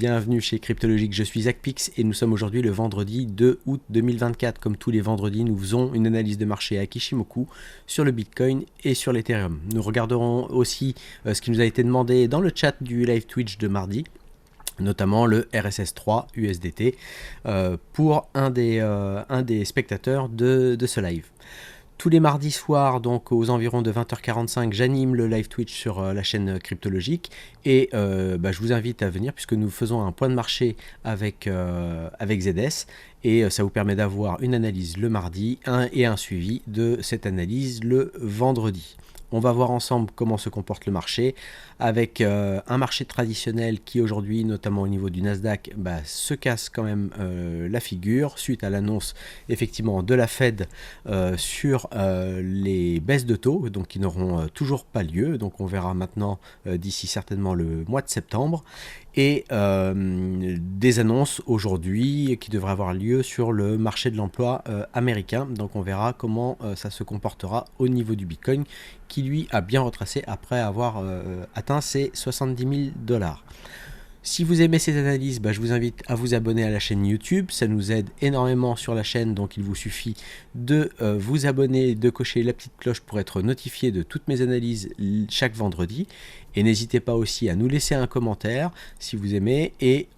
bienvenue chez Cryptologique, je suis ZachPix et nous sommes aujourd'hui le vendredi 2 août 2024. Comme tous les vendredis, nous faisons une analyse de marché à Kishimoku sur le Bitcoin et sur l'Ethereum. Nous regarderons aussi ce qui nous a été demandé dans le chat du live Twitch de mardi, notamment le RSS3 USDT pour un des spectateurs de ce live. Tous les mardis soirs, donc aux environs de 20h45, j'anime le live Twitch sur la chaîne Cryptologique et je vous invite à venir puisque nous faisons un point de marché avec ZS et ça vous permet d'avoir une analyse le mardi et un suivi de cette analyse le vendredi. On va voir ensemble comment se comporte le marché avec un marché traditionnel qui aujourd'hui, notamment au niveau du Nasdaq, se casse quand même la figure suite à l'annonce effectivement de la Fed sur les baisses de taux, donc qui n'auront toujours pas lieu. Donc on verra maintenant d'ici certainement le mois de septembre. Et des annonces aujourd'hui qui devraient avoir lieu sur le marché de l'emploi américain. Donc on verra comment ça se comportera au niveau du Bitcoin qui lui a bien retracé après avoir atteint ses 70 000 $. Si vous aimez cette analyse, je vous invite à vous abonner à la chaîne YouTube, ça nous aide énormément sur la chaîne, donc il vous suffit de vous abonner, de cocher la petite cloche pour être notifié de toutes mes analyses chaque vendredi. Et n'hésitez pas aussi à nous laisser un commentaire si vous aimez et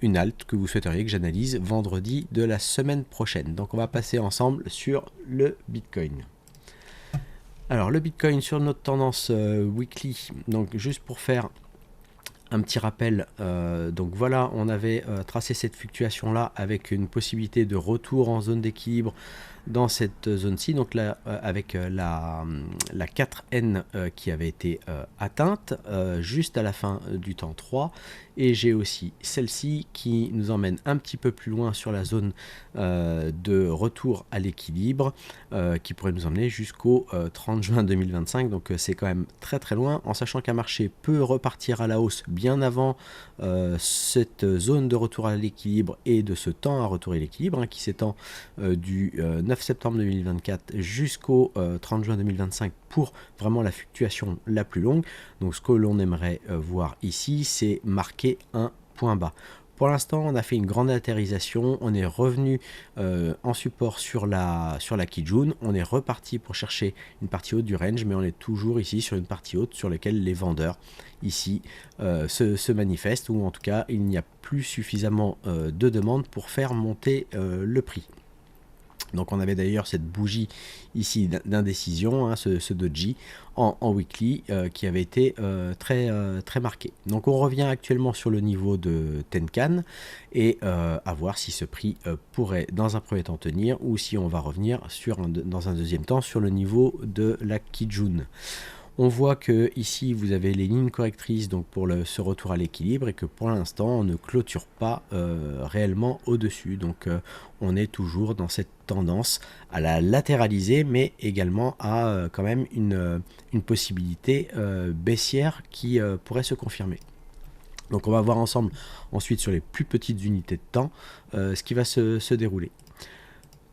une alt que vous souhaiteriez que j'analyse vendredi de la semaine prochaine. Donc on va passer ensemble sur le Bitcoin. Alors le Bitcoin sur notre tendance weekly, donc juste pour faire un petit rappel, donc voilà, on avait tracé cette fluctuation là avec une possibilité de retour en zone d'équilibre dans cette zone-ci, donc là avec la 4N qui avait été atteinte juste à la fin du temps 3, et j'ai aussi celle-ci qui nous emmène un petit peu plus loin sur la zone de retour à l'équilibre qui pourrait nous emmener jusqu'au 30 juin 2025, donc c'est quand même très très loin, en sachant qu'un marché peut repartir à la hausse bien avant cette zone de retour à l'équilibre et de ce temps à retour à l'équilibre qui s'étend du 9 septembre 2024 jusqu'au 30 juin 2025 pour vraiment la fluctuation la plus longue. Donc ce que l'on aimerait voir ici, c'est marquer un point bas. Pour l'instant, on a fait une grande latérisation, on est revenu en support sur la Kijun, on est reparti pour chercher une partie haute du range, mais on est toujours ici sur une partie haute sur laquelle les vendeurs ici se manifestent, ou en tout cas il n'y a plus suffisamment de demande pour faire monter le prix. Donc on avait d'ailleurs cette bougie ici d'indécision, ce doji en weekly qui avait été très marqué. Donc on revient actuellement sur le niveau de Tenkan et à voir si ce prix pourrait dans un premier temps tenir ou si on va revenir dans un deuxième temps sur le niveau de la Kijun. On voit que ici vous avez les lignes correctrices donc pour ce retour à l'équilibre et que pour l'instant on ne clôture pas réellement au-dessus. Donc on est toujours dans cette tendance à la latéraliser, mais également à quand même une possibilité baissière qui pourrait se confirmer. Donc on va voir ensemble ensuite sur les plus petites unités de temps ce qui va se dérouler.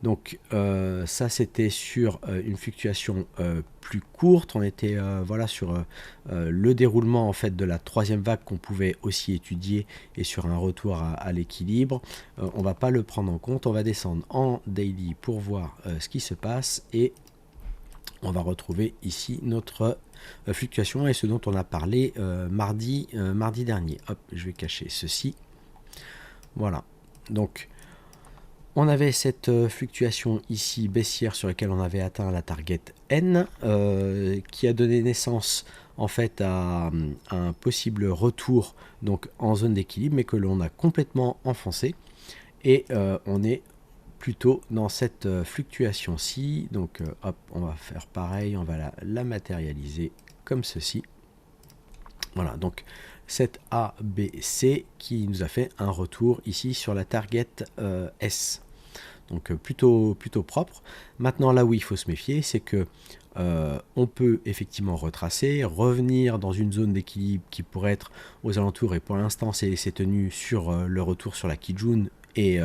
Donc ça c'était sur une fluctuation plus courte, on était voilà sur le déroulement en fait de la troisième vague qu'on pouvait aussi étudier et sur un retour à l'équilibre. On va pas le prendre en compte, on va descendre en daily pour voir ce qui se passe et on va retrouver ici notre fluctuation et ce dont on a parlé mardi dernier. Hop, je vais cacher ceci. Voilà, donc on avait cette fluctuation ici baissière sur laquelle on avait atteint la target N qui a donné naissance en fait à un possible retour donc en zone d'équilibre mais que l'on a complètement enfoncé et on est plutôt dans cette fluctuation-ci. Donc hop, on va faire pareil, on va la matérialiser comme ceci. Voilà, donc cette ABC qui nous a fait un retour ici sur la target S. Donc plutôt propre. Maintenant là où il faut se méfier, c'est que on peut effectivement retracer, revenir dans une zone d'équilibre qui pourrait être aux alentours, et pour l'instant c'est tenu sur le retour sur la Kijun et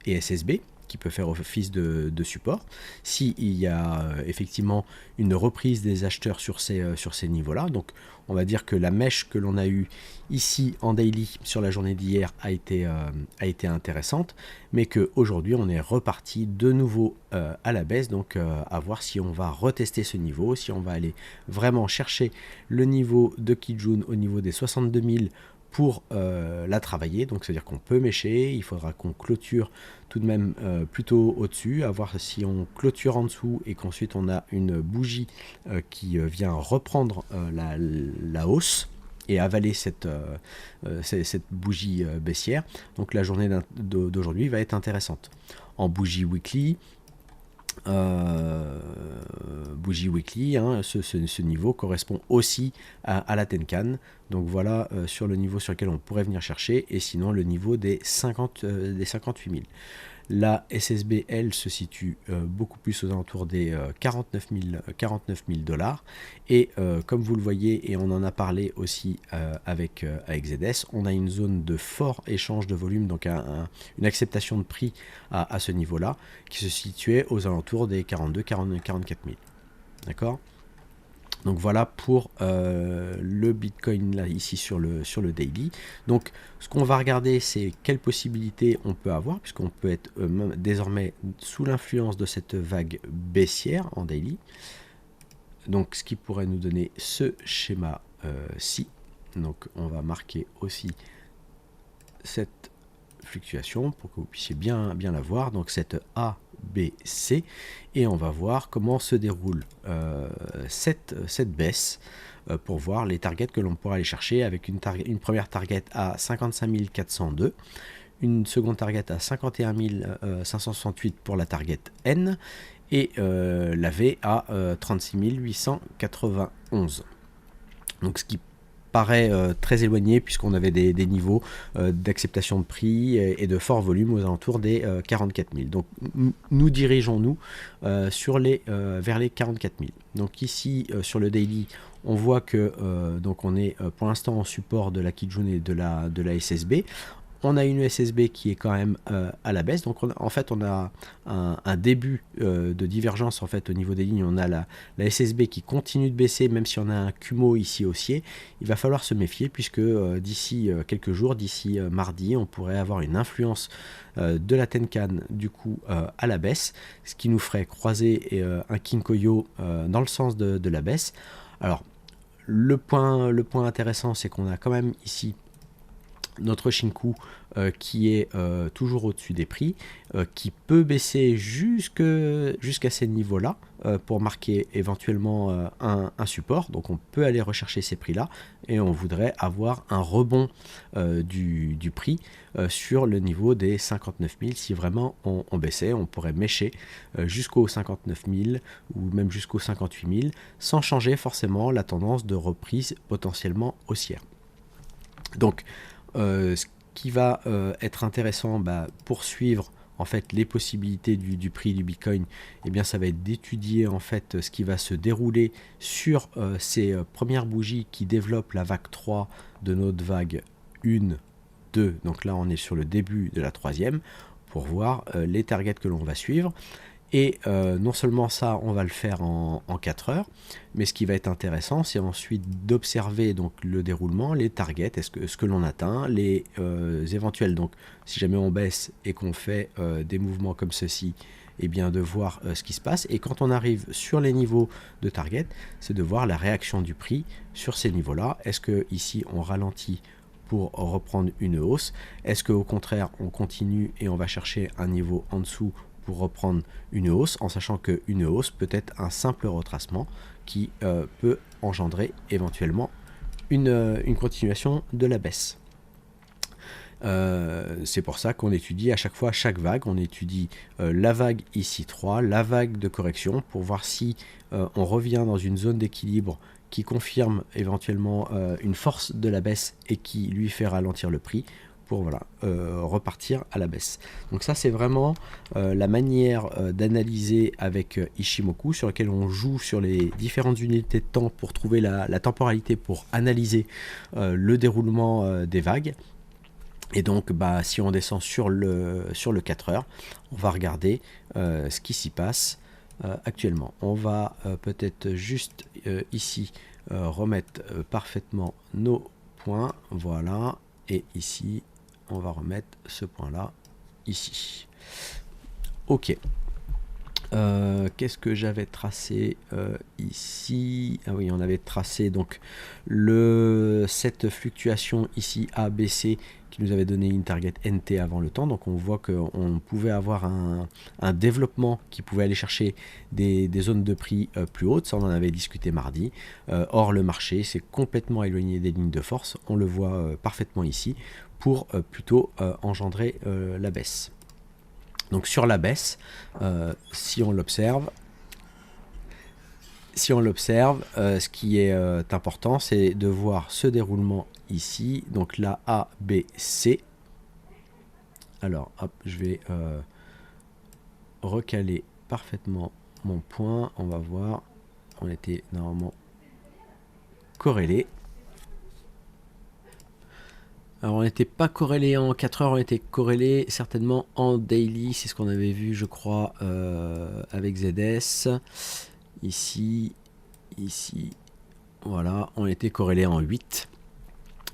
SSB. qui peut faire office de support. S'il y a effectivement une reprise des acheteurs sur ces niveaux-là, donc on va dire que la mèche que l'on a eue ici en daily sur la journée d'hier a été intéressante, mais qu'aujourd'hui on est reparti de nouveau à la baisse, donc à voir si on va retester ce niveau, si on va aller vraiment chercher le niveau de Kijun au niveau des 62 000 pour la travailler. Donc c'est à dire qu'on peut mécher, il faudra qu'on clôture tout de même plutôt au-dessus, à voir si on clôture en dessous et qu'ensuite on a une bougie qui vient reprendre la hausse et avaler cette bougie baissière. Donc la journée d'aujourd'hui va être intéressante. En bougie weekly, ce niveau correspond aussi à la Tenkan, donc voilà sur le niveau sur lequel on pourrait venir chercher, et sinon le niveau des 58 000. La SSB, elle, se situe beaucoup plus aux alentours des 49 000 dollars. Et comme vous le voyez, et on en a parlé aussi avec ZS, on a une zone de fort échange de volume, donc une acceptation de prix à ce niveau-là, qui se situait aux alentours des 44 000. D'accord ? Donc voilà pour le Bitcoin là ici sur le daily. Donc ce qu'on va regarder, c'est quelles possibilités on peut avoir, puisqu'on peut être désormais sous l'influence de cette vague baissière en daily. Donc ce qui pourrait nous donner ce schéma-ci. Donc on va marquer aussi cette fluctuation pour que vous puissiez bien la voir. Donc cette A, B, C, et on va voir comment se déroule cette baisse pour voir les targets que l'on pourra aller chercher, avec une première target à 55 402, une seconde target à 51 568 pour la target N, et la V à 36 891. Donc ce qui paraît très éloigné, puisqu'on avait des niveaux d'acceptation de prix et de fort volume aux alentours des 44 000. Donc nous dirigeons-nous vers les 44 000. Donc ici sur le daily, on voit que donc on est pour l'instant en support de la Kijun et de la SSB. On a une SSB qui est quand même à la baisse, donc en fait on a un début de divergence en fait au niveau des lignes. On a la SSB qui continue de baisser, même si on a un Kumo ici haussier. Il va falloir se méfier, puisque d'ici quelques jours, d'ici mardi, on pourrait avoir une influence de la Tenkan du coup à la baisse, ce qui nous ferait croiser un Kinkoyo dans le sens de la baisse. Alors le point intéressant, c'est qu'on a quand même ici notre Shinku qui est toujours au-dessus des prix, qui peut baisser jusqu'à ces niveaux-là pour marquer éventuellement un support. Donc on peut aller rechercher ces prix-là, et on voudrait avoir un rebond du prix sur le niveau des 59 000. Si vraiment on baissait, on pourrait mécher jusqu'aux 59 000 ou même jusqu'aux 58 000 sans changer forcément la tendance de reprise potentiellement haussière. Donc ce qui va être intéressant pour suivre en fait les possibilités du prix du Bitcoin, eh bien ça va être d'étudier en fait ce qui va se dérouler sur ces premières bougies qui développent la vague 3 de notre vague 1, 2. Donc là on est sur le début de la troisième, pour voir les targets que l'on va suivre. Et non seulement ça, on va le faire en 4 heures, mais ce qui va être intéressant, c'est ensuite d'observer donc le déroulement, les targets, ce que l'on atteint, les éventuels, donc si jamais on baisse et qu'on fait des mouvements comme ceci, et bien de voir ce qui se passe. Et quand on arrive sur les niveaux de target, c'est de voir la réaction du prix sur ces niveaux-là. Est-ce que ici on ralentit pour reprendre une hausse? Est-ce qu'au contraire on continue et on va chercher un niveau en dessous pour reprendre une hausse, en sachant qu'une hausse peut être un simple retracement qui peut engendrer éventuellement une continuation de la baisse. C'est pour ça qu'on étudie à chaque fois chaque vague. On étudie la vague ici 3, la vague de correction, pour voir si on revient dans une zone d'équilibre qui confirme éventuellement une force de la baisse et qui lui fait ralentir le prix, pour repartir à la baisse. Donc ça, c'est vraiment la manière d'analyser avec Ishimoku, sur laquelle on joue sur les différentes unités de temps pour trouver la temporalité, pour analyser le déroulement des vagues. Et donc, bah, si on descend sur le 4 heures, on va regarder ce qui s'y passe actuellement. On va peut-être juste ici remettre parfaitement nos points. Voilà. Et ici, on va remettre ce point-là ici. Ok. Qu'est-ce que j'avais tracé ici? Ah oui, on avait tracé donc cette fluctuation ici ABC qui nous avait donné une target NT avant le temps. Donc on voit qu'on pouvait avoir un développement qui pouvait aller chercher des zones de prix plus hautes. Ça, on en avait discuté mardi. Or, le marché s'est complètement éloigné des lignes de force. On le voit parfaitement ici pour plutôt engendrer la baisse. Donc sur la baisse, si on l'observe, ce qui est important, c'est de voir ce déroulement ici. Donc là, A, B, C. Alors, hop, je vais recaler parfaitement mon point. On va voir, on était normalement corrélé. Alors on n'était pas corrélé en 4 heures, on était corrélé certainement en daily, c'est ce qu'on avait vu je crois avec ZS. Ici, voilà, on était corrélé en 8.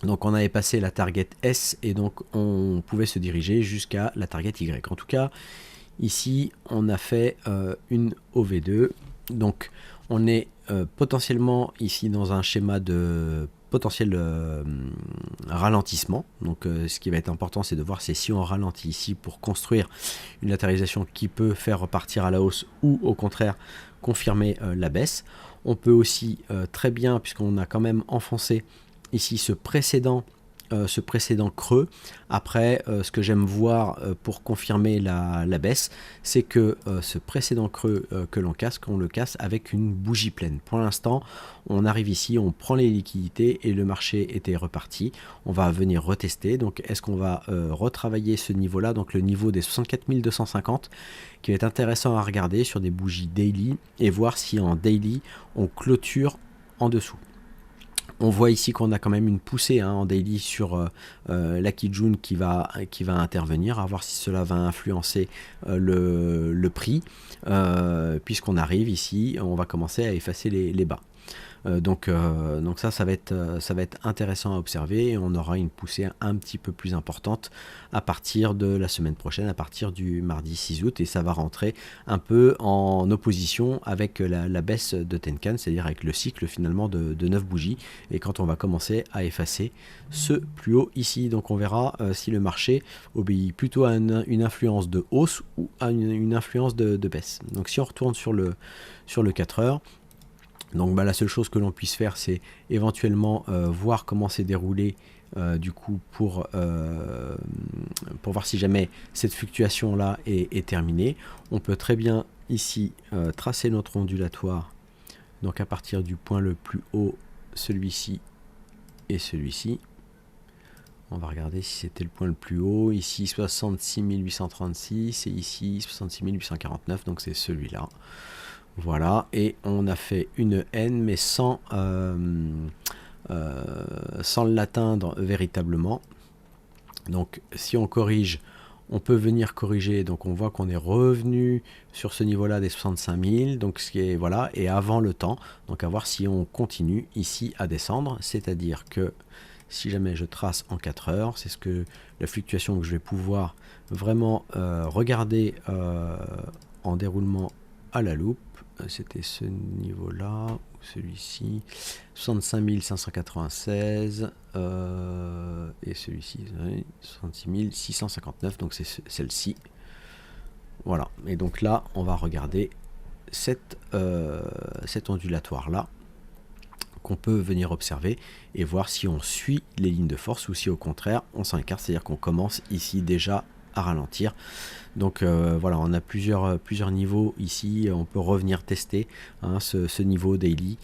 Donc on avait passé la target S et donc on pouvait se diriger jusqu'à la target Y. En tout cas, ici on a fait une OV2. Donc on est potentiellement ici dans un schéma de potentiel ralentissement. Donc ce qui va être important, c'est de voir si on ralentit ici pour construire une latéralisation qui peut faire repartir à la hausse ou au contraire confirmer la baisse. On peut aussi très bien, puisqu'on a quand même enfoncé ici ce précédent creux. Après, ce que j'aime voir pour confirmer la baisse, c'est que ce précédent creux que l'on casse, qu'on le casse avec une bougie pleine. Pour l'instant, on arrive ici, on prend les liquidités et le marché était reparti. On va venir retester. Donc, est-ce qu'on va retravailler ce niveau-là, donc le niveau des 64 250, qui va être intéressant à regarder sur des bougies daily et voir si en daily, on clôture en dessous. On voit ici qu'on a quand même une poussée en daily sur la Kijun qui va intervenir, à voir si cela va influencer le prix, puisqu'on arrive ici, on va commencer à effacer les bas. Donc ça va être intéressant à observer et on aura une poussée un petit peu plus importante à partir de la semaine prochaine, à partir du mardi 6 août, et ça va rentrer un peu en opposition avec la baisse de Tenkan, c'est-à-dire avec le cycle finalement de 9 bougies, et quand on va commencer à effacer ce plus haut ici. Donc on verra si le marché obéit plutôt à une influence de hausse ou à une influence de baisse. Donc si on retourne sur le 4 heures, donc bah, la seule chose que l'on puisse faire, c'est éventuellement voir comment s'est déroulé du coup pour voir si jamais cette fluctuation là est terminée. On peut très bien ici tracer notre ondulatoire, donc à partir du point le plus haut, celui-ci et celui-ci. On va regarder si c'était le point le plus haut, ici 66 836 et ici 66 849, donc c'est celui-là. Voilà, et on a fait une N, mais sans l'atteindre véritablement. Donc si on corrige, on peut venir corriger. Donc on voit qu'on est revenu sur ce niveau-là des 65 000. Donc ce qui est, voilà, et avant le temps. Donc à voir si on continue ici à descendre. C'est-à-dire que si jamais je trace en 4 heures, c'est la fluctuation que je vais pouvoir vraiment regarder en déroulement à la loupe. C'était ce niveau-là, ou celui-ci, 65 596, et celui-ci, 66 659, donc c'est celle-ci. Voilà, et donc là, on va regarder cet ondulatoire-là, qu'on peut venir observer, et voir si on suit les lignes de force, ou si au contraire, on s'en écarte, c'est-à-dire qu'on commence ici déjà à ralentir. Donc voilà, on a plusieurs niveaux ici. On peut revenir tester ce niveau daily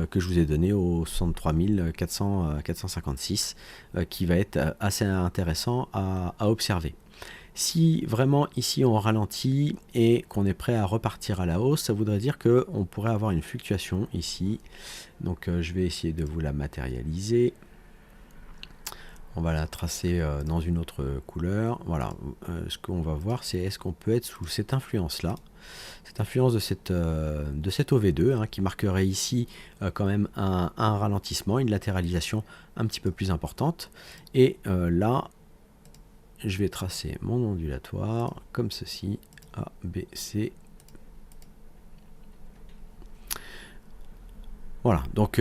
que je vous ai donné au 63 456 qui va être assez intéressant à observer. Si vraiment ici on ralentit et qu'on est prêt à repartir à la hausse, ça voudrait dire qu'on pourrait avoir une fluctuation ici. Donc je vais essayer de vous la matérialiser. On va la tracer dans une autre couleur. Voilà, ce qu'on va voir, c'est est-ce qu'on peut être sous cette influence-là, cette influence de cette OV2 hein, qui marquerait ici quand même un ralentissement, une latéralisation un petit peu plus importante. Et là, je vais tracer mon ondulatoire comme ceci, A, B, C. Voilà, donc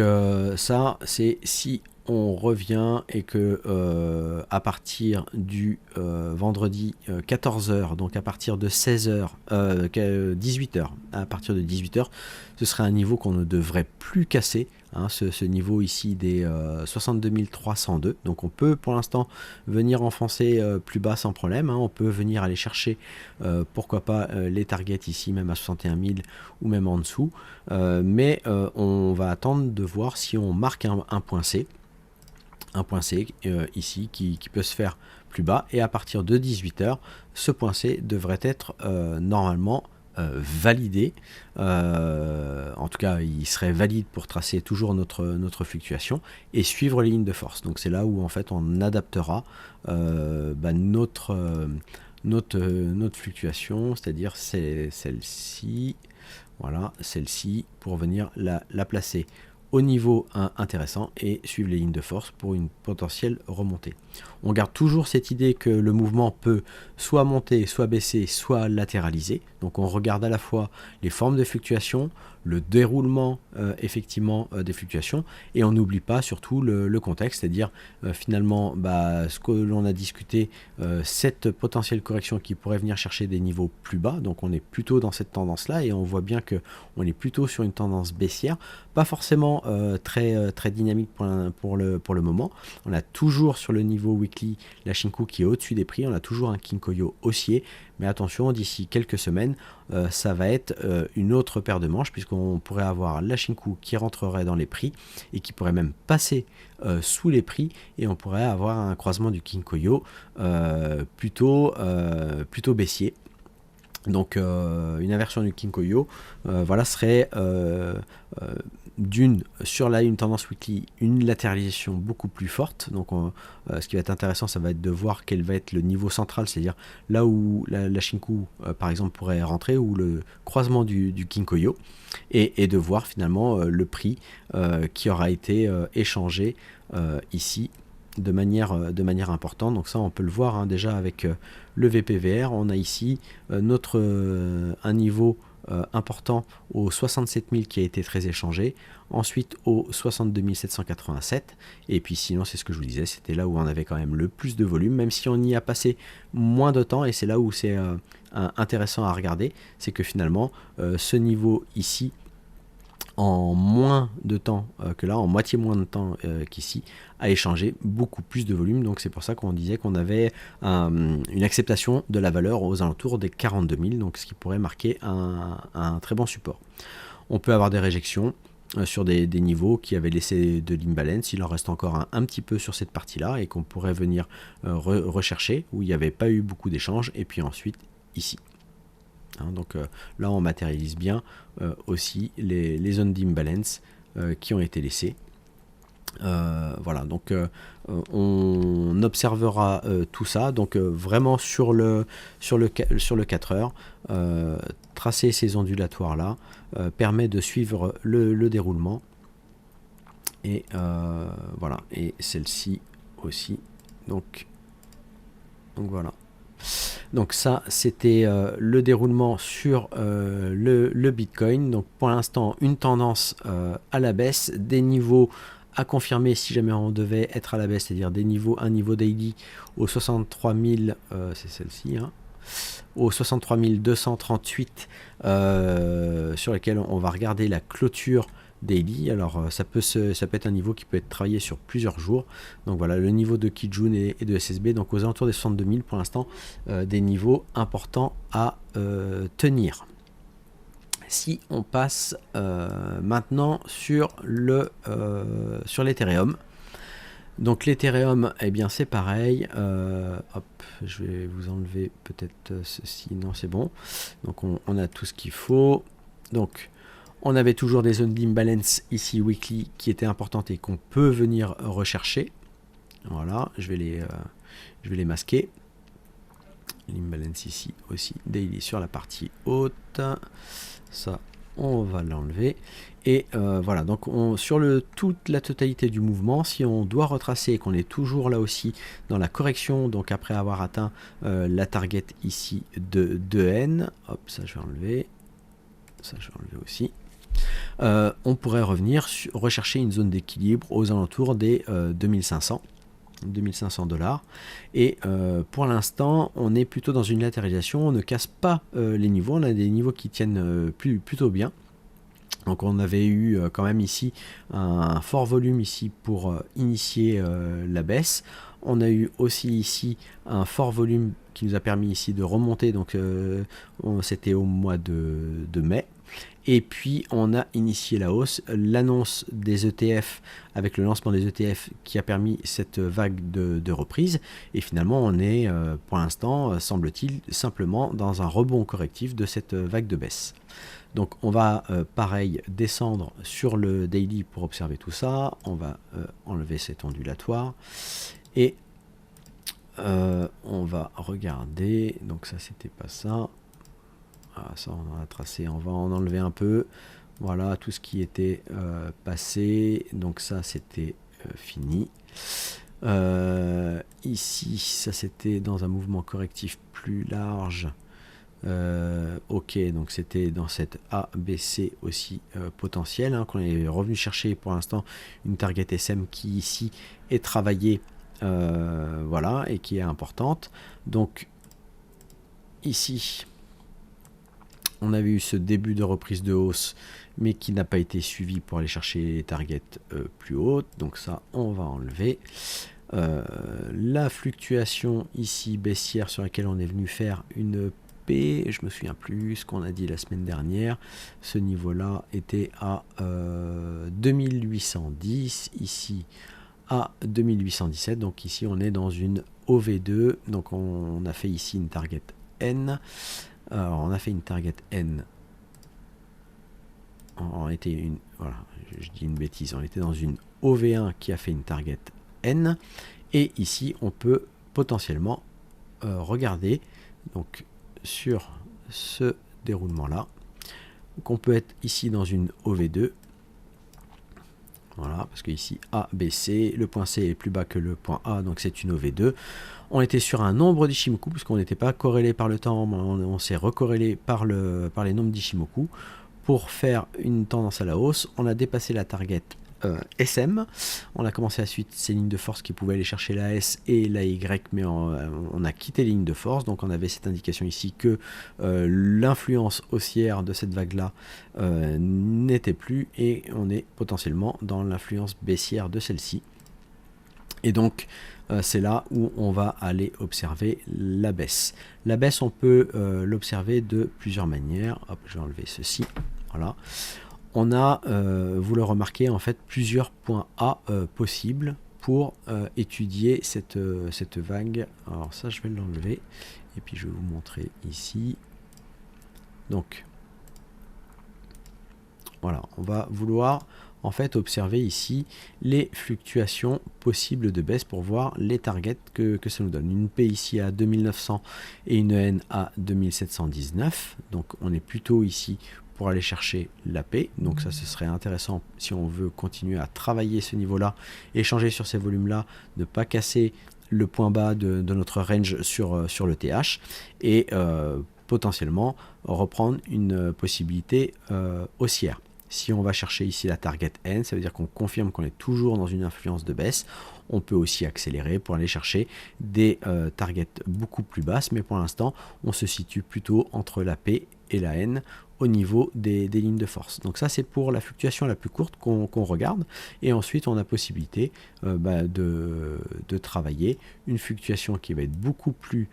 ça c'est si on revient et que à partir du vendredi 14h, donc à partir de 16h, 18h, à partir de 18h, ce serait un niveau qu'on ne devrait plus casser, hein, ce niveau ici des 62 302. Donc on peut pour l'instant venir enfoncer plus bas sans problème, hein. On peut venir aller chercher pourquoi pas les targets ici même à 61 000 ou même en dessous, mais on va attendre de voir si on marque un point C. Un point C ici qui peut se faire plus bas, et à partir de 18h, ce point C devrait être normalement validé. En tout cas, il serait valide pour tracer toujours notre fluctuation et suivre les lignes de force. Donc c'est là où en fait on adaptera notre fluctuation, c'est-à-dire celle-ci, voilà, celle-ci, pour venir la placer au niveau intéressant et suivre les lignes de force pour une potentielle remontée. On garde toujours cette idée que le mouvement peut soit monter, soit baisser, soit latéraliser. Donc on regarde à la fois les formes de fluctuation, le déroulement effectivement des fluctuations, et on n'oublie pas surtout le contexte, c'est-à-dire finalement ce que l'on a discuté, cette potentielle correction qui pourrait venir chercher des niveaux plus bas. Donc on est plutôt dans cette tendance-là et on voit bien que on est plutôt sur une tendance baissière, pas forcément très dynamique pour le moment. On a toujours sur le niveau weekly la Shinku qui est au-dessus des prix, on a toujours un Kinkoyo haussier, mais attention, d'ici quelques semaines, ça va être une autre paire de manches, puisqu'on pourrait avoir la Shinku qui rentrerait dans les prix et qui pourrait même passer sous les prix, et on pourrait avoir un croisement du Kinkoyo plutôt baissier. Donc une inversion du Kinkoyo voilà, serait sur une tendance weekly, une latéralisation beaucoup plus forte. Donc ce qui va être intéressant, ça va être de voir quel va être le niveau central, c'est-à-dire là où la Shinku par exemple pourrait rentrer, ou le croisement du Kinkoyo, et de voir finalement le prix qui aura été échangé ici de manière importante. Donc ça on peut le voir hein, déjà avec le VPVR. On a ici un niveau important au 67 000 qui a été très échangé, ensuite au 62 787, et puis sinon c'est ce que je vous disais, c'était là où on avait quand même le plus de volume, même si on y a passé moins de temps, et c'est là où c'est intéressant à regarder, c'est que finalement ce niveau ici, en moins de temps que là, en moitié moins de temps qu'ici, a échangé beaucoup plus de volume. Donc c'est pour ça qu'on disait qu'on avait une acceptation de la valeur aux alentours des 42 000, donc ce qui pourrait marquer un très bon support. On peut avoir des réjections sur des niveaux qui avaient laissé de l'imbalance. Il en reste encore un petit peu sur cette partie-là, et qu'on pourrait venir rechercher, où il n'y avait pas eu beaucoup d'échanges, et puis ensuite ici. Donc là on matérialise bien aussi les zones d'imbalance qui ont été laissées. Voilà, donc on observera tout ça. Donc vraiment sur le 4 heures, tracer ces ondulatoires là permet de suivre le déroulement, et voilà, et celle-ci aussi. Donc voilà. Donc ça, c'était le déroulement sur le Bitcoin. Donc pour l'instant, une tendance à la baisse, des niveaux à confirmer si jamais on devait être à la baisse, c'est-à-dire un niveau daily au 63 000, c'est celle-ci, hein, au 63 238, sur lesquels on va regarder la clôture daily. Alors ça peut être un niveau qui peut être travaillé sur plusieurs jours. Donc voilà, le niveau de Kijun et de SSB, donc aux alentours des 62 000 pour l'instant, des niveaux importants à tenir. Si on passe maintenant sur l'Ethereum, donc l'Ethereum, eh bien c'est pareil. Hop, je vais vous enlever peut-être ceci. Non, c'est bon. Donc on a tout ce qu'il faut. Donc on avait toujours des zones d'imbalance ici weekly qui étaient importantes et qu'on peut venir rechercher. Voilà, je vais les masquer. L'imbalance ici aussi, daily sur la partie haute. Ça, on va l'enlever. Et voilà, donc sur toute la totalité du mouvement, si on doit retracer et qu'on est toujours là aussi dans la correction, donc après avoir atteint la target ici de 2N, hop, ça je vais enlever, ça je vais enlever aussi, on pourrait revenir rechercher une zone d'équilibre aux alentours des 2500 $. Et pour l'instant, on est plutôt dans une latéralisation, on ne casse pas les niveaux, on a des niveaux qui tiennent plutôt bien. Donc on avait eu quand même ici un fort volume ici pour initier la baisse. On a eu aussi ici un fort volume qui nous a permis ici de remonter, donc c'était au mois de mai. Et puis on a initié la hausse, l'annonce des ETF avec le lancement des ETF qui a permis cette vague de reprise. Et finalement on est pour l'instant, semble-t-il, simplement dans un rebond correctif de cette vague de baisse. Donc on va pareil descendre sur le daily pour observer tout ça. On va enlever cet ondulatoire et on va regarder. Donc ça c'était pas ça. Ah, ça on a tracé, on va en enlever un peu. Voilà tout ce qui était passé. Donc ça c'était fini. Ici ça c'était dans un mouvement correctif plus large. Ok, donc c'était dans cette ABC aussi potentielle hein, qu'on est revenu chercher pour l'instant une target SM qui ici est travaillée voilà, et qui est importante. Donc ici on avait eu ce début de reprise de hausse mais qui n'a pas été suivi pour aller chercher les targets plus hautes, donc ça on va enlever. La fluctuation ici baissière sur laquelle on est venu faire une je me souviens plus ce qu'on a dit la semaine dernière, ce niveau là était à 2810, ici à 2817, donc ici on est dans une OV2, donc on a fait ici une target N. Alors on a fait une target N, on était une, voilà, je dis une bêtise, on était dans une OV1 qui a fait une target N, et ici on peut potentiellement regarder donc sur ce déroulement là, qu'on peut être ici dans une OV2, voilà, parce que ici A, B, C, le point C est plus bas que le point A, donc c'est une OV2. On était sur un nombre d'Ishimoku, puisqu'on n'était pas corrélé par le temps, mais on s'est recorrélé par les nombres d'Ishimoku. Pour faire une tendance à la hausse, on a dépassé la target SM, on a commencé à suivre ces lignes de force qui pouvaient aller chercher la S et la Y, mais on a quitté les lignes de force, donc on avait cette indication ici que l'influence haussière de cette vague là n'était plus, et on est potentiellement dans l'influence baissière de celle-ci, et donc c'est là où on va aller observer la baisse. La baisse on peut l'observer de plusieurs manières. Hop, je vais enlever ceci, voilà. On a, vous le remarquez, en fait plusieurs points A possibles pour étudier cette vague. Alors ça je vais l'enlever et puis je vais vous montrer ici. Donc voilà, on va vouloir en fait observer ici les fluctuations possibles de baisse pour voir les targets que ça nous donne. Une P ici à 2900 et une N à 2719, donc on est plutôt ici pour aller chercher la P, donc ça ce serait intéressant si on veut continuer à travailler ce niveau là, échanger sur ces volumes là, ne pas casser le point bas de notre range sur le TH, et potentiellement reprendre une possibilité haussière. Si on va chercher ici la target N, ça veut dire qu'on confirme qu'on est toujours dans une influence de baisse. On peut aussi accélérer pour aller chercher des targets beaucoup plus basses, mais pour l'instant on se situe plutôt entre la P et la N au niveau des lignes de force. Donc ça c'est pour la fluctuation la plus courte qu'on regarde, et ensuite on a possibilité de travailler une fluctuation qui va être beaucoup plus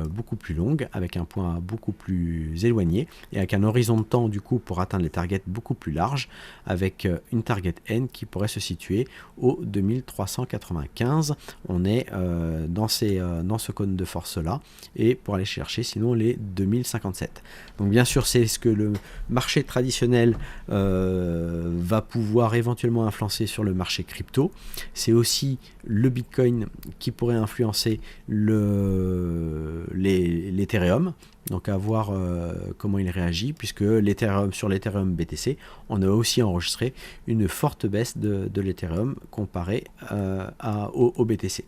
beaucoup plus longue, avec un point beaucoup plus éloigné, et avec un horizon de temps du coup pour atteindre les targets beaucoup plus large, avec une target N qui pourrait se situer au 2395. On est dans ce cône de force là, et pour aller chercher sinon les 2057. Donc bien sûr c'est ce que le marché traditionnel va pouvoir éventuellement influencer sur le marché crypto. C'est aussi le Bitcoin qui pourrait influencer l'Ethereum, donc à voir comment il réagit, puisque sur l'Ethereum BTC, on a aussi enregistré une forte baisse de l'Ethereum comparé au BTC.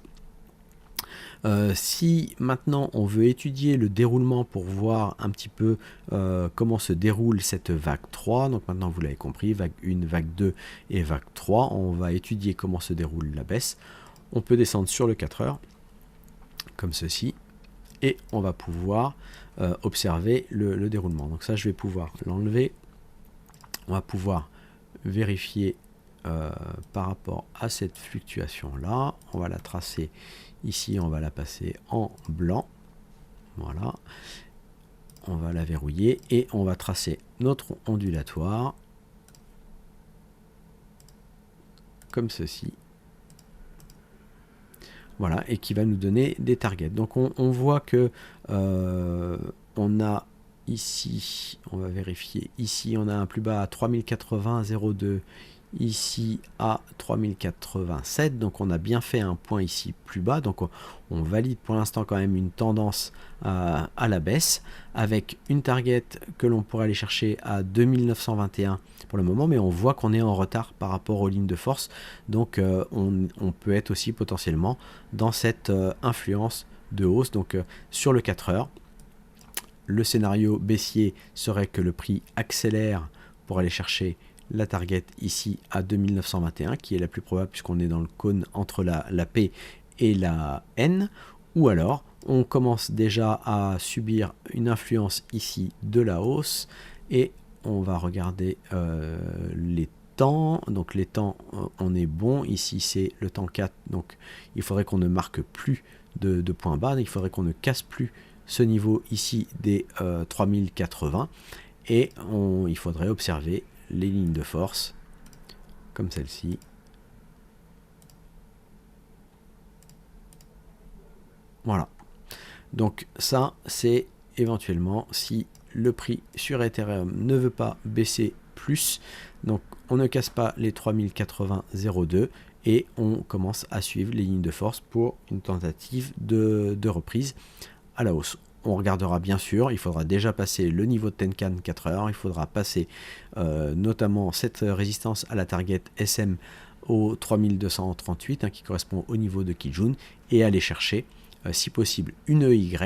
Si maintenant on veut étudier le déroulement pour voir un petit peu comment se déroule cette vague 3, donc maintenant vous l'avez compris, vague 1, vague 2 et vague 3, on va étudier comment se déroule la baisse. On peut descendre sur le 4 heures, comme ceci, et on va pouvoir observer le déroulement. Donc ça je vais pouvoir l'enlever, on va pouvoir vérifier par rapport à cette fluctuation là, on va la tracer ici, on va la passer en blanc, voilà, on va la verrouiller et on va tracer notre ondulatoire comme ceci, voilà, et qui va nous donner des targets. Donc on voit que on a ici, on va vérifier, ici on a un plus bas à 3080,02, ici à 3087, donc on a bien fait un point ici plus bas, donc on valide pour l'instant quand même une tendance à la baisse, avec une target que l'on pourrait aller chercher à 2921 pour le moment, mais on voit qu'on est en retard par rapport aux lignes de force, donc on peut être aussi potentiellement dans cette influence de hausse. Donc sur le 4 heures, le scénario baissier serait que le prix accélère pour aller chercher la target ici à 2921, qui est la plus probable puisqu'on est dans le cône entre la P et la N, ou alors on commence déjà à subir une influence ici de la hausse, et on va regarder les temps. Donc les temps, on est bon, ici c'est le temps 4, donc il faudrait qu'on ne marque plus de points bas, il faudrait qu'on ne casse plus ce niveau ici des 3080, et il faudrait observer les lignes de force comme celle-ci, voilà. Donc ça c'est éventuellement si le prix sur Ethereum ne veut pas baisser plus, donc on ne casse pas les 3080,02 et on commence à suivre les lignes de force pour une tentative de reprise à la hausse. On regardera bien sûr, il faudra déjà passer le niveau de Tenkan 4 heures, il faudra passer notamment cette résistance à la target SM au 3238 qui correspond au niveau de Kijun, et aller chercher si possible une EY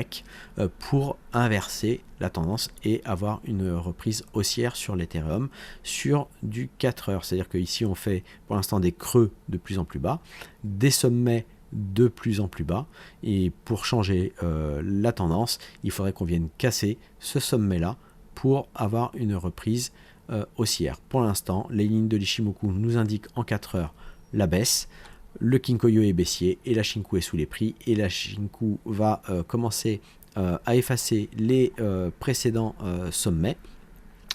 pour inverser la tendance et avoir une reprise haussière sur l'Ethereum sur du 4 heures. C'est-à-dire qu'ici on fait pour l'instant des creux de plus en plus bas, des sommets de plus en plus bas, et pour changer la tendance, il faudrait qu'on vienne casser ce sommet là pour avoir une reprise haussière. Pour l'instant, les lignes de l'Ichimoku nous indiquent en 4 heures la baisse, le Kinkoyo est baissier et la Shinku est sous les prix, et la Shinku va commencer à effacer les précédents sommets.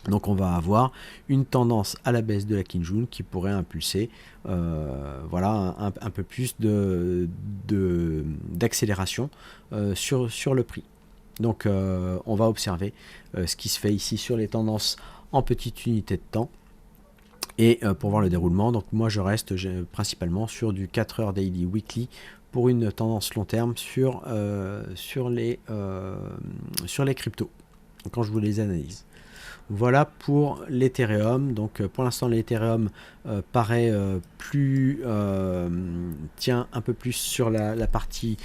Donc on va avoir une tendance à la baisse de la Kijun qui pourrait impulser voilà, un peu plus d'accélération sur le prix. Donc on va observer ce qui se fait ici sur les tendances en petite unité de temps. Et pour voir le déroulement, donc moi je reste principalement sur du 4 heures daily weekly pour une tendance long terme sur les cryptos, quand je vous les analyse. Voilà pour l'Ethereum. Donc pour l'instant l'Ethereum paraît tient un peu plus sur la partie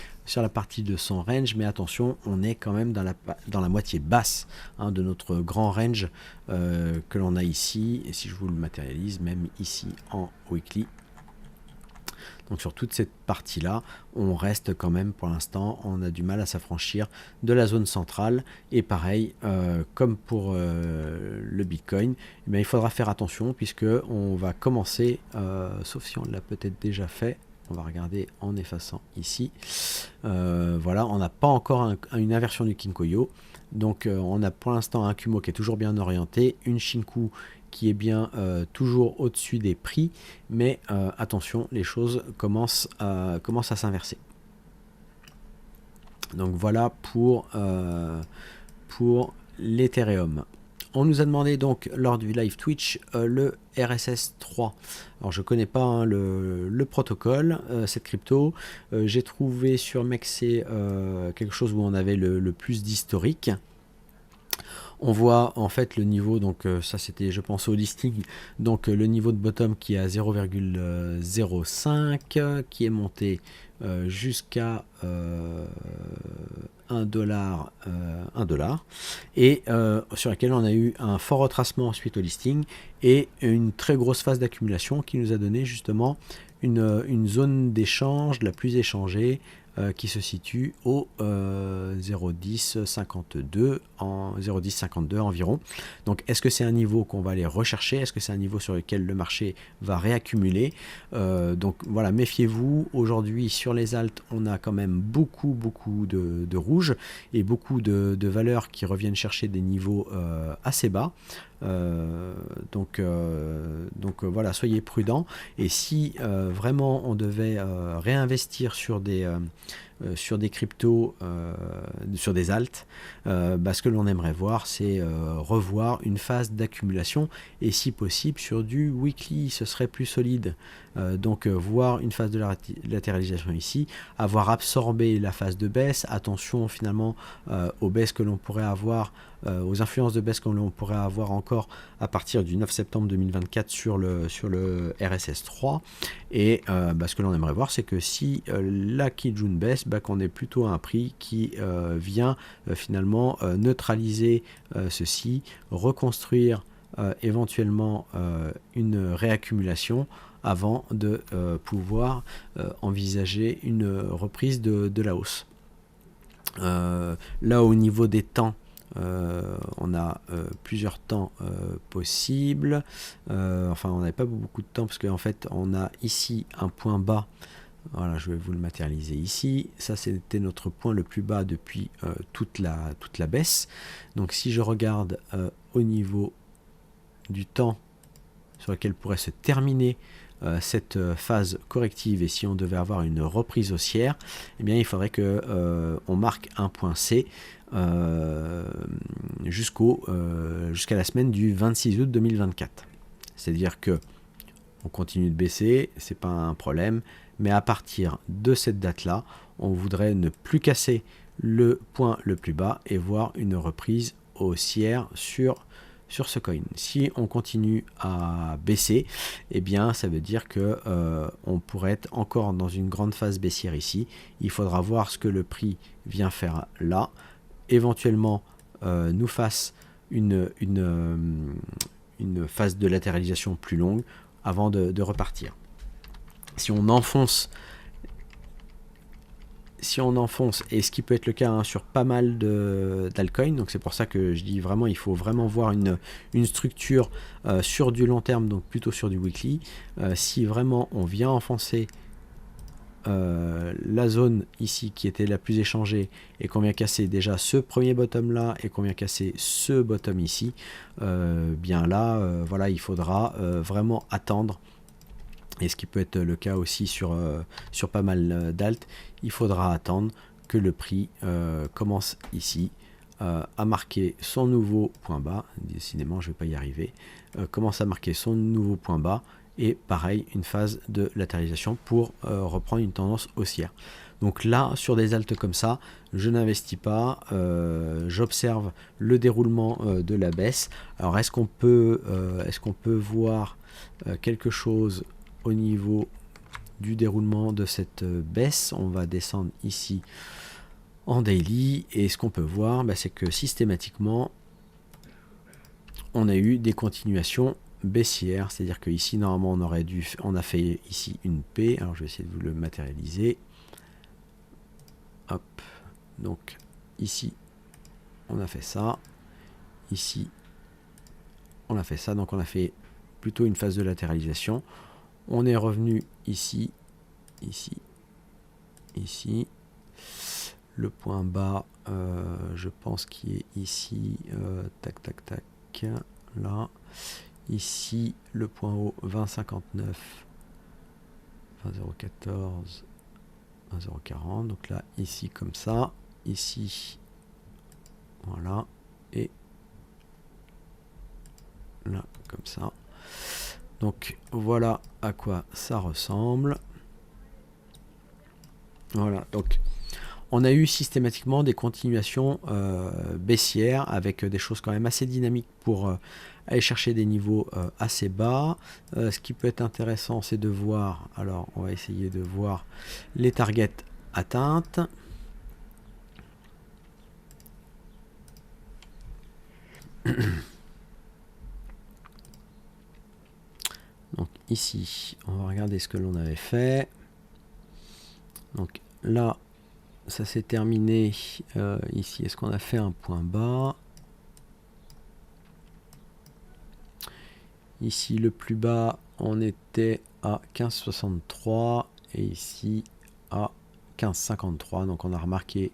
de son range, mais attention, on est quand même dans la moitié basse de notre grand range que l'on a ici, et si je vous le matérialise même ici en weekly. Donc sur toute cette partie-là, on reste quand même pour l'instant, on a du mal à s'affranchir de la zone centrale. Et pareil, comme pour le Bitcoin, eh bien, il faudra faire attention puisque on va commencer, sauf si on l'a peut-être déjà fait, qu'on va regarder en effaçant ici. Voilà, on n'a pas encore une inversion du Kinkoyo. Donc on a pour l'instant un Kumo qui est toujours bien orienté, une Shinku qui est bien toujours au-dessus des prix, mais attention, les choses commencent à s'inverser. Donc voilà pour l'Ethereum. On nous a demandé donc lors du live Twitch le RSS 3. Alors je connais pas hein, le protocole, cette crypto. J'ai trouvé sur Mexc quelque chose où on avait le plus d'historique. On voit en fait le niveau, donc ça c'était je pense au listing, donc le niveau de bottom qui est à 0,05, qui est monté jusqu'à 1 dollar, et sur laquelle on a eu un fort retracement suite au listing et une très grosse phase d'accumulation qui nous a donné justement une zone d'échange la plus échangée qui se situe au 0,1052 environ. Donc est-ce que c'est un niveau qu'on va aller rechercher? Est-ce que c'est un niveau sur lequel le marché va réaccumuler? Donc voilà, méfiez-vous. Aujourd'hui sur les alts, on a quand même beaucoup de rouge et beaucoup de valeurs qui reviennent chercher des niveaux assez bas. Donc voilà, soyez prudents, et si vraiment on devait réinvestir sur des cryptos, sur des alts, ce que l'on aimerait voir, c'est revoir une phase d'accumulation, et si possible sur du weekly, ce serait plus solide. Donc voir une phase de latéralisation ici, avoir absorbé la phase de baisse. Attention finalement aux baisses que l'on pourrait avoir, aux influences de baisse que l'on pourrait avoir encore à partir du 9 septembre 2024 sur le RSS 3. Et ce que l'on aimerait voir, c'est que si la Kijun baisse, qu'on ait plutôt un prix qui vient finalement neutraliser ceci, reconstruire éventuellement une réaccumulation avant de pouvoir envisager une reprise de la hausse. Là au niveau des temps, on a plusieurs temps possibles. Enfin on n'avait pas beaucoup de temps parce qu'en fait on a ici un point bas. Voilà, je vais vous le matérialiser ici. Ça c'était notre point le plus bas depuis toute la baisse. Donc si je regarde au niveau du temps sur lequel pourrait se terminer cette phase corrective, et si on devait avoir une reprise haussière, eh bien il faudrait que on marque un point C jusqu'à la semaine du 26 août 2024. C'est-à-dire que on continue de baisser, c'est pas un problème, mais à partir de cette date-là, on voudrait ne plus casser le point le plus bas et voir une reprise haussière sur ce coin. Si on continue à baisser, eh bien ça veut dire que on pourrait être encore dans une grande phase baissière ici. Il faudra voir ce que le prix vient faire là, éventuellement nous fasse une phase de latéralisation plus longue avant de repartir. Si on enfonce, et ce qui peut être le cas hein, sur pas mal d'altcoins, donc c'est pour ça que je dis vraiment il faut vraiment voir une structure sur du long terme, donc plutôt sur du weekly. Si vraiment on vient enfoncer la zone ici qui était la plus échangée et qu'on vient casser déjà ce premier bottom là et qu'on vient casser ce bottom ici, bien là voilà, il faudra vraiment attendre. Et ce qui peut être le cas aussi sur pas mal d'alt, il faudra attendre que le prix commence ici à marquer son nouveau point bas. Décidément je ne vais pas y arriver. Commence à marquer son nouveau point bas, et pareil une phase de latéralisation pour reprendre une tendance haussière. Donc là sur des altes comme ça, je n'investis pas, j'observe le déroulement de la baisse. Alors est-ce qu'on peut voir quelque chose au niveau du déroulement de cette baisse? On va descendre ici en daily, et ce qu'on peut voir, c'est que systématiquement on a eu des continuations baissières, c'est à dire que ici normalement on a fait ici une P. Alors je vais essayer de vous le matérialiser. Hop, donc ici on a fait ça, ici on a fait ça, donc on a fait plutôt une phase de latéralisation. On est revenu ici ici, ici. Le point bas, je pense qu'il est ici, tac, tac, tac, là. Ici, le point haut, 20,59, 20,014, 20,040. Donc là, ici, comme ça. Ici, voilà. Et là, comme ça. Donc, voilà à quoi ça ressemble. Voilà, donc on a eu systématiquement des continuations baissières avec des choses quand même assez dynamiques pour aller chercher des niveaux assez bas. Ce qui peut être intéressant, c'est de voir, alors on va essayer de voir les targets atteintes. Donc ici, on va regarder ce que l'on avait fait. Donc là, ça s'est terminé ici. Est-ce qu'on a fait un point bas? Ici, le plus bas, on était à 15,63 et ici à 15,53. Donc on a remarqué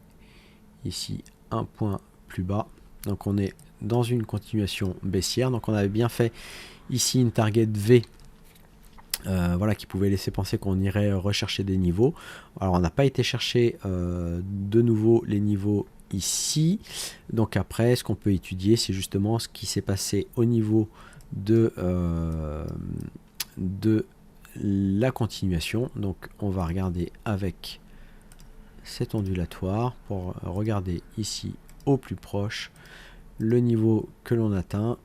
ici un point plus bas. Donc on est dans une continuation baissière. Donc on avait bien fait ici une target V. Voilà, qui pouvait laisser penser qu'on irait rechercher des niveaux. Alors on n'a pas été chercher de nouveau les niveaux ici. Donc après, ce qu'on peut étudier, c'est justement ce qui s'est passé au niveau de la continuation. Donc on va regarder avec cet ondulatoire pour regarder ici au plus proche le niveau que l'on atteint.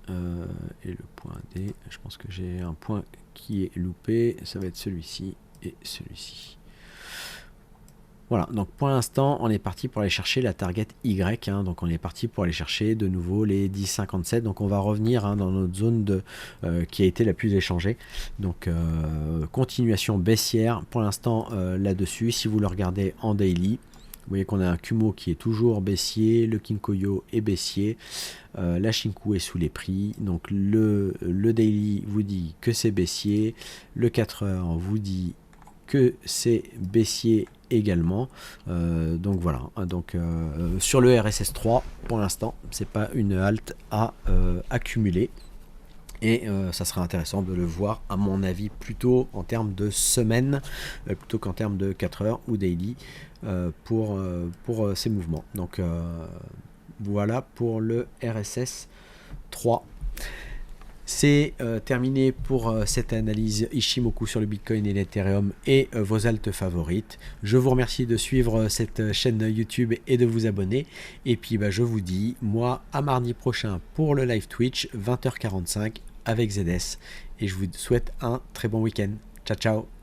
Et le point D, je pense que j'ai un point qui est loupé, ça va être celui-ci et celui-ci. Voilà, donc pour l'instant on est parti pour aller chercher la target Y, hein, donc on est parti pour aller chercher de nouveau les 10,57, donc on va revenir dans notre zone qui a été la plus échangée. Donc continuation baissière pour l'instant là-dessus. Si vous le regardez en daily, vous voyez qu'on a un Kumo qui est toujours baissier, le Kinkoyo est baissier, la Shinku est sous les prix, donc le daily vous dit que c'est baissier, le 4 heures vous dit que c'est baissier également. Donc voilà, donc sur le RSS 3 pour l'instant c'est pas une halte à accumuler. Et ça serait intéressant de le voir, à mon avis, plutôt en termes de semaine, plutôt qu'en termes de 4 heures ou daily pour ces mouvements. Donc voilà pour le RSS 3. C'est terminé pour cette analyse Ishimoku sur le Bitcoin et l'Ethereum et vos altes favorites. Je vous remercie de suivre cette chaîne YouTube et de vous abonner. Et puis je vous dis, moi, à mardi prochain pour le live Twitch, 20h45 avec ZS. Et je vous souhaite un très bon week-end. Ciao, ciao!